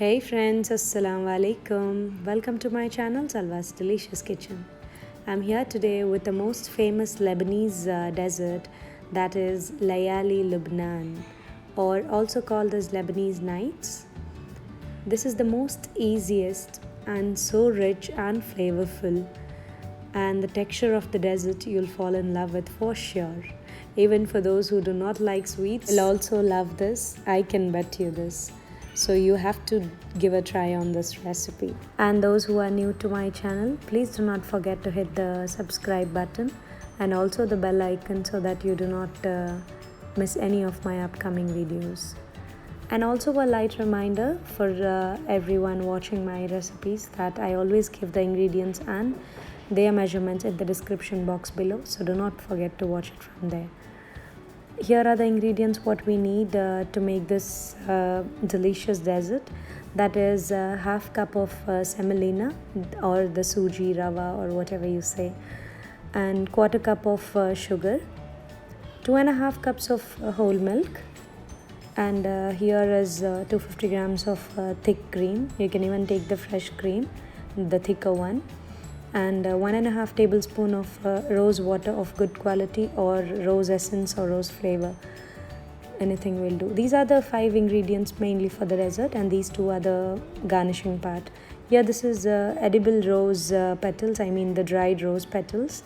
Hey friends, Assalamu alaikum. Welcome to my channel Salwa's Delicious Kitchen. I'm here today with the most famous Lebanese dessert, that is Layali Lubnan, or also called as Lebanese Nights. This is the most easiest and so rich and flavorful, and the texture of the dessert you'll fall in love with for sure. Even for those who do not like sweets, will also love this. I can bet you this. So you have to give a try on this recipe. And those who are new to my channel, please do not forget to hit the subscribe button and also the bell icon so that you do not miss any of my upcoming videos. And also a light reminder for everyone watching my recipes that I always give the ingredients and their measurements in the description box below, so do not forget to watch it from there. Here are the ingredients what we need to make this delicious dessert. That is half cup of semolina or the Sooji rava or whatever you say, and quarter cup of sugar, 2.5 cups of whole milk, and here is 250 grams of thick cream. You can even take the fresh cream, the thicker one, and 1.5 tablespoon of rose water of good quality, or rose essence or rose flavor, anything will do. These are the 5 ingredients mainly for the dessert, and these 2 are the garnishing part. Here this is edible rose petals, I mean the dried rose petals,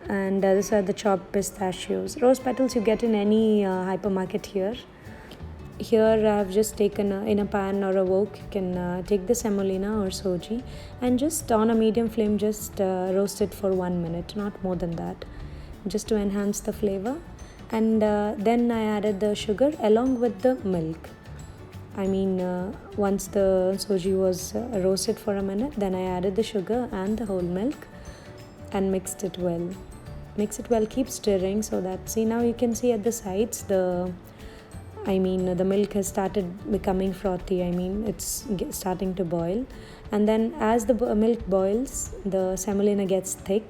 and these are the chopped pistachios. Rose petals you get in any hypermarket here. Here I have just taken in a pan or a wok, you can take the semolina or Sooji and just on a medium flame just roast it for 1 minute, not more than that, just to enhance the flavor. And then I added the sugar along with the milk. I mean once the Sooji was roasted for a minute, then I added the sugar and the whole milk and mixed it well. Mix it well, keep stirring so that, see, now you can see at the sides the milk has started becoming frothy. I mean it's starting to boil, and then as the milk boils, the semolina gets thick,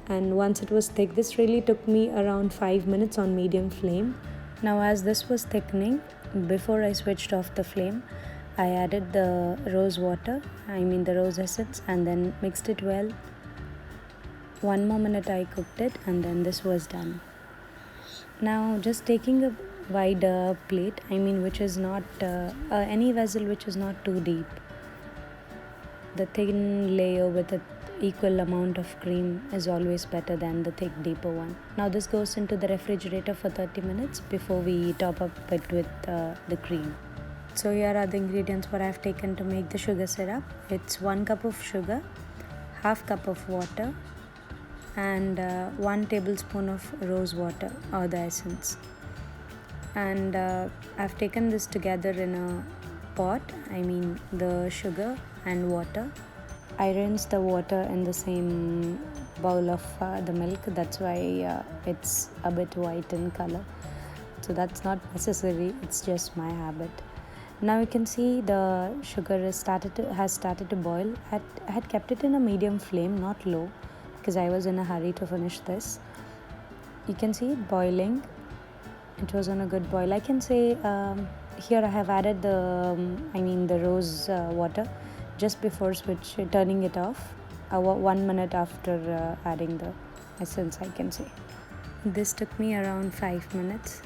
and once it was thick, this really took me around 5 minutes on medium flame. Now as this was thickening, before I switched off the flame, I added the rose water, the rose essence, and then mixed it well. 1 more minute I cooked it, and then this was done. Now just taking a wide plate, which is not any vessel which is not too deep, the thin layer with an equal amount of cream is always better than the thick deeper one. Now this goes into the refrigerator for 30 minutes before we top up it with the cream. So here are the ingredients what I have taken to make the sugar syrup. It's 1 cup of sugar, half cup of water, and 1 tablespoon of rose water or the essence. And I've taken this together in a pot, the sugar and water. I rinsed the water in the same bowl of the milk, that's why it's a bit white in color. So that's not necessary, it's just my habit. Now you can see the sugar has started to boil. I had kept it in a medium flame, not low, because I was in a hurry to finish this. You can see it boiling. It was on a good boil. I can say here I have added the rose water just before turning it off, 1 minute after adding the essence, I can say. This took me around 5 minutes.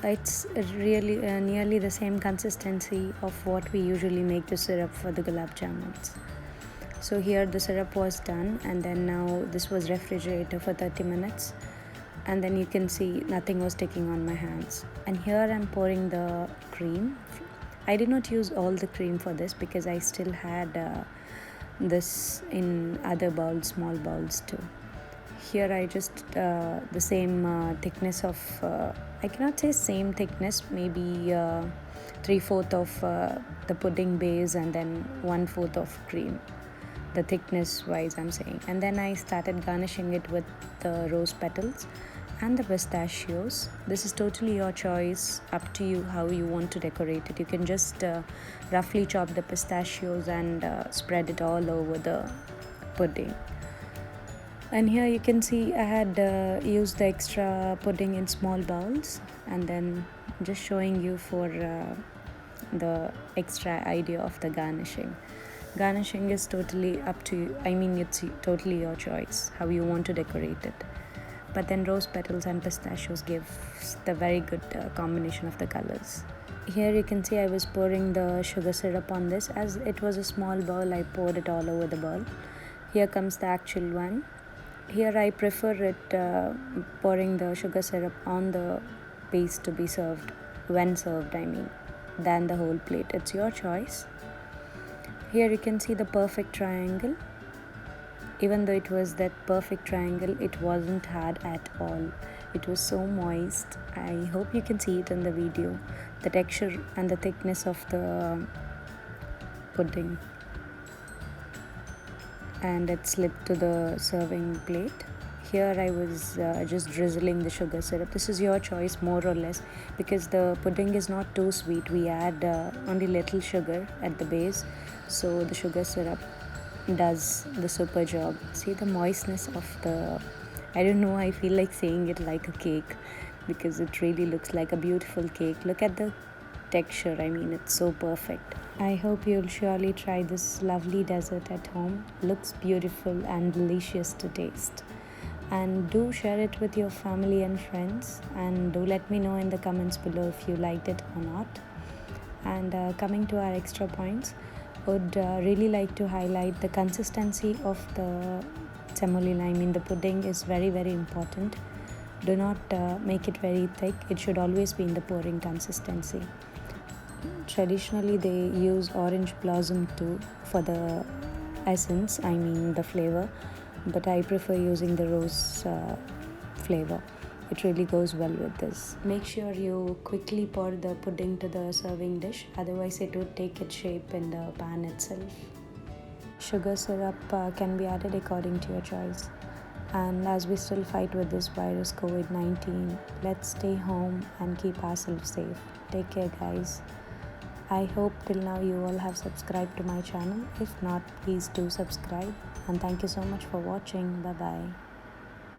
It's really nearly the same consistency of what we usually make the syrup for the gulab jamuns. So here the syrup was done, and then now this was refrigerated for 30 minutes. And then you can see nothing was sticking on my hands. And here I'm pouring the cream. I did not use all the cream for this because I still had this in other bowls, small bowls too. Here I just the same thickness of I cannot say same thickness, maybe 3/4 of the pudding base and then 1/4 of cream, the thickness wise I'm saying. And then I started garnishing it with the rose petals and the pistachios. This is totally your choice, up to you how you want to decorate it. You can just roughly chop the pistachios and spread it all over the pudding. And here you can see I had used the extra pudding in small bowls, and then just showing you for the extra idea of the garnishing. Garnishing is totally up to you. I mean, it's totally your choice how you want to decorate it. But then rose petals and pistachios gives the very good combination of the colors. Here you can see I was pouring the sugar syrup on this. As it was a small bowl, I poured it all over the bowl. Here comes the actual one. Here I prefer it pouring the sugar syrup on the paste to be served, when served I mean, than the whole plate. It's your choice. Here you can see the perfect triangle. Even though it was that perfect triangle, it wasn't hard at all. It was so moist. I hope you can see it in the video. The texture and the thickness of the pudding. And it slipped to the serving plate. Here I was just drizzling the sugar syrup. This is your choice, more or less, because the pudding is not too sweet. We add only little sugar at the base, so the sugar syrup does the super job. See the moistness of the, I don't know, I feel like saying it like a cake because it really looks like a beautiful cake. Look at the texture. I mean, it's so perfect. I hope you'll surely try this lovely dessert at home. Looks beautiful and delicious to taste. And do share it with your family and friends, and do let me know in the comments below if you liked it or not. And coming to our extra points, would really like to highlight the consistency of the semolina. I mean, the pudding is very, very important. Do not make it very thick. It should always be in the pouring consistency. Traditionally, they use orange blossom too for the essence, I mean the flavor, but I prefer using the rose flavor. It really goes well with this. Make sure you quickly pour the pudding to the serving dish, otherwise it would take its shape in the pan itself. Sugar syrup can be added according to your choice. And as we still fight with this virus COVID-19, let's stay home and keep ourselves safe. Take care, guys. I hope till now you all have subscribed to my channel. If not, please do subscribe. And thank you so much for watching. Bye bye.